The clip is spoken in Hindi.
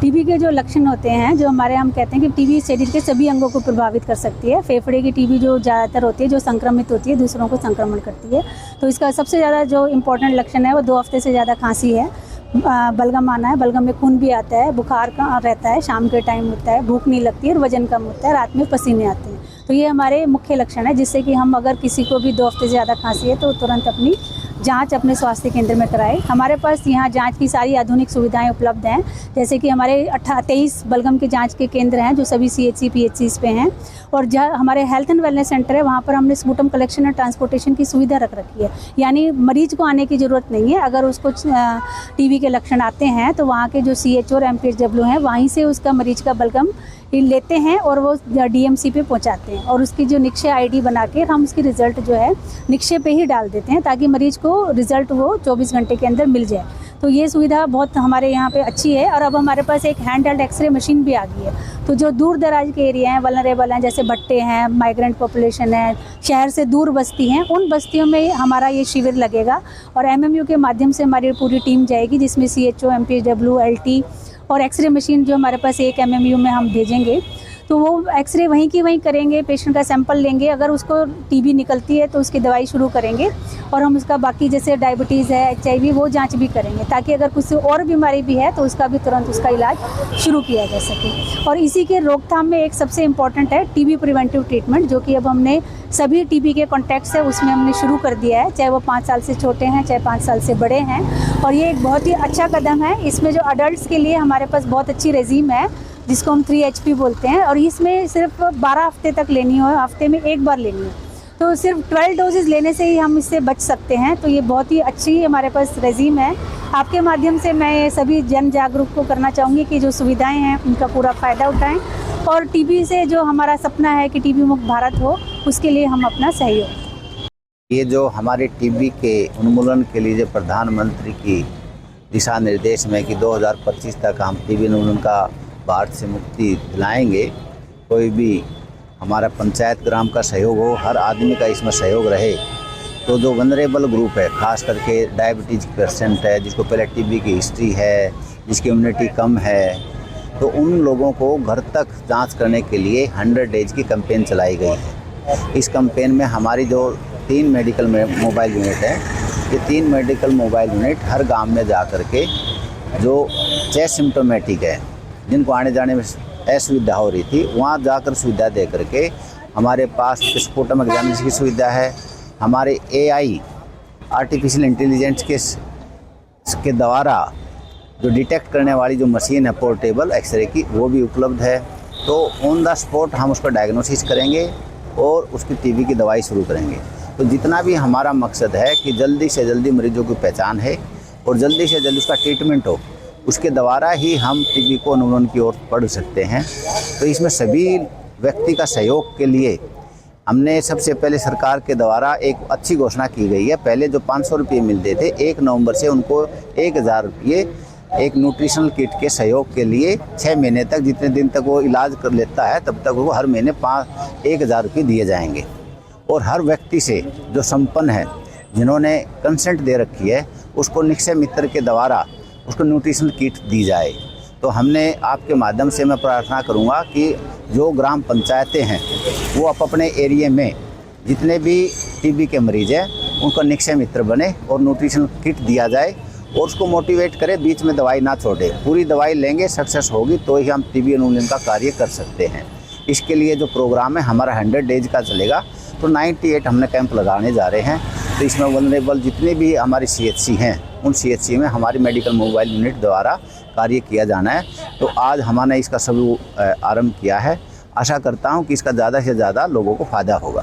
टीबी के जो लक्षण होते हैं, जो हमारे हम कहते हैं कि टीबी शरीर के सभी अंगों को प्रभावित कर सकती है। फेफड़े की टीबी जो ज़्यादातर होती है, जो संक्रमित होती है, दूसरों को संक्रमण करती है। तो इसका सबसे ज़्यादा जो इम्पोर्टेंट लक्षण है वो 2 हफ्ते से ज़्यादा खांसी है, बलगम आना है, बलगम में खून भी आता है, बुखार का रहता है, शाम के टाइम होता है, भूख नहीं लगती है और वजन कम होता है, रात में पसीने आते हैं। तो ये हमारे मुख्य लक्षण है, जिससे कि हम अगर किसी को भी 2 हफ्ते से ज़्यादा खांसी है तो तुरंत अपनी जांच अपने स्वास्थ्य केंद्र में कराएं। हमारे पास यहाँ जांच की सारी आधुनिक सुविधाएं उपलब्ध हैं, जैसे कि हमारे 23 बलगम के जांच के केंद्र हैं जो सभी CHC PHCs पे हैं, और जहाँ हमारे हेल्थ एंड वेलनेस सेंटर है वहाँ पर हमने स्पूटम कलेक्शन और ट्रांसपोर्टेशन की सुविधा रख रखी है। यानी मरीज को आने की ज़रूरत नहीं है। अगर उसको टीबी के लक्षण आते हैं तो वहाँ के जो CHO और MPHW हैं वहीं से उसका मरीज का बलगम लेते हैं और वो DMC पे पहुंचाते हैं, और उसकी जो निक्षय ID बना के हम उसकी रिज़ल्ट जो है निक्षय पे ही डाल देते हैं, ताकि मरीज को रिज़ल्ट वो 24 घंटे के अंदर मिल जाए। तो ये सुविधा बहुत हमारे यहाँ पे अच्छी है। और अब हमारे पास एक हैंड हेल्ड एक्सरे मशीन भी आ गई है। तो जो दूर दराज के एरिया हैं, वल्नरेबल हैं, जैसे भट्टे हैं, माइग्रेंट पॉपुलेशन है, शहर से दूर बस्ती हैं, उन बस्तियों में हमारा ये शिविर लगेगा और MMU के माध्यम से हमारी पूरी टीम जाएगी, जिसमें CHO, MPHW, LT और एक्सरे मशीन जो हमारे पास एक MMU में हम भेजेंगे। तो वो एक्सरे वहीं की वहीं करेंगे, पेशेंट का सैंपल लेंगे, अगर उसको टीबी निकलती है तो उसकी दवाई शुरू करेंगे, और हम उसका बाकी जैसे डायबिटीज़ है, HIV, वो जांच भी करेंगे, ताकि अगर कुछ और बीमारी भी है तो उसका भी तुरंत उसका इलाज शुरू किया जा सके। और इसी के रोकथाम में एक सबसे इम्पॉर्टेंट है टीबी प्रिवेंटिव ट्रीटमेंट, जो कि अब हमने सभी टीबी के कॉन्टैक्ट्स है उसमें हमने शुरू कर दिया है, चाहे वो 5 साल से छोटे हैं, चाहे 5 साल से बड़े हैं। और ये एक बहुत ही अच्छा कदम है। इसमें जो अडल्ट के लिए हमारे पास बहुत अच्छी रेजीम है, जिसको हम 3HP बोलते हैं, और इसमें सिर्फ 12 हफ्ते तक लेनी हो, हफ्ते में एक बार लेनी हो, तो सिर्फ 12 डोजेज़ लेने से ही हम इससे बच सकते हैं। तो ये बहुत ही अच्छी हमारे पास रेजीम है। आपके माध्यम से मैं सभी जन जागरूक को करना चाहूँगी कि जो सुविधाएं हैं उनका पूरा फ़ायदा उठाएं, और टीबी से जो हमारा सपना है कि टीबी मुक्त भारत हो, उसके लिए हम अपना सहयोग। ये जो हमारे टीबी के उन्मूलन के लिए जो प्रधानमंत्री की दिशा निर्देश में कि 2025 तक हम टीबी उन्मूलन का भारत से मुक्ति दिलाएंगे, कोई भी हमारा पंचायत ग्राम का सहयोग हो, हर आदमी का इसमें सहयोग रहे। तो जो वनरेबल ग्रुप है, खास करके डायबिटीज़ पेशेंट है, जिसको पहले टीबी की हिस्ट्री है, जिसकी इम्यूनिटी कम है, तो उन लोगों को घर तक जांच करने के लिए 100 डेज की कैंपेन चलाई गई है। इस कैंपेन में हमारी जो 3 मेडिकल मोबाइल यूनिट है, ये 3 मेडिकल मोबाइल यूनिट हर गांव में जा कर के जो एसिम्प्टोमेटिक है, जिनको आने जाने में असुविधा हो रही थी, वहाँ जाकर सुविधा दे करके हमारे पास स्पूटम एग्जामिनेशन की सुविधा है। हमारे AI आर्टिफिशियल इंटेलिजेंस के द्वारा जो डिटेक्ट करने वाली जो मशीन है पोर्टेबल एक्सरे की, वो भी उपलब्ध है। तो ऑन द स्पॉट हम उसका डायग्नोसिस करेंगे और उसकी टीबी की दवाई शुरू करेंगे। तो जितना भी हमारा मकसद है कि जल्दी से जल्दी मरीजों की पहचान है और जल्दी से जल्दी उसका ट्रीटमेंट हो, उसके द्वारा ही हम टीबी को उन्मूलन की ओर बढ़ सकते हैं। तो इसमें सभी व्यक्ति का सहयोग के लिए हमने सबसे पहले सरकार के द्वारा एक अच्छी घोषणा की गई है। पहले जो 500 रुपये मिलते थे, 1 नवंबर से उनको 1000 रुपये एक न्यूट्रिशनल किट के सहयोग के लिए 6 महीने तक, जितने दिन तक वो इलाज कर लेता है तब तक वो हर महीने 1000 रुपये दिए जाएंगे। और हर व्यक्ति से जो संपन्न है, जिन्होंने कंसेंट दे रखी है, उसको निक्षय मित्र के द्वारा उसको न्यूट्रिशनल किट दी जाए। तो हमने आपके माध्यम से मैं प्रार्थना करूंगा कि जो ग्राम पंचायतें हैं वो अपने एरिया में जितने भी टीबी के मरीज हैं उनका निक्षय मित्र बने और न्यूट्रिशनल किट दिया जाए, और उसको मोटिवेट करें, बीच में दवाई ना छोड़े। पूरी दवाई लेंगे, सक्सेस होगी तो ही हम टीबी उन्मूलन का कार्य कर सकते हैं। इसके लिए जो प्रोग्राम है हमारा 100 डेज का चलेगा। तो 98 हमने कैंप लगाने जा रहे हैं। तो इसमें वल्नरेबल जितने भी हमारी CHC हैं, उन CHC में हमारी मेडिकल मोबाइल यूनिट द्वारा कार्य किया जाना है। तो आज हमने इसका शुरू आरंभ किया है। आशा करता हूं कि इसका ज़्यादा से ज़्यादा लोगों को फ़ायदा होगा।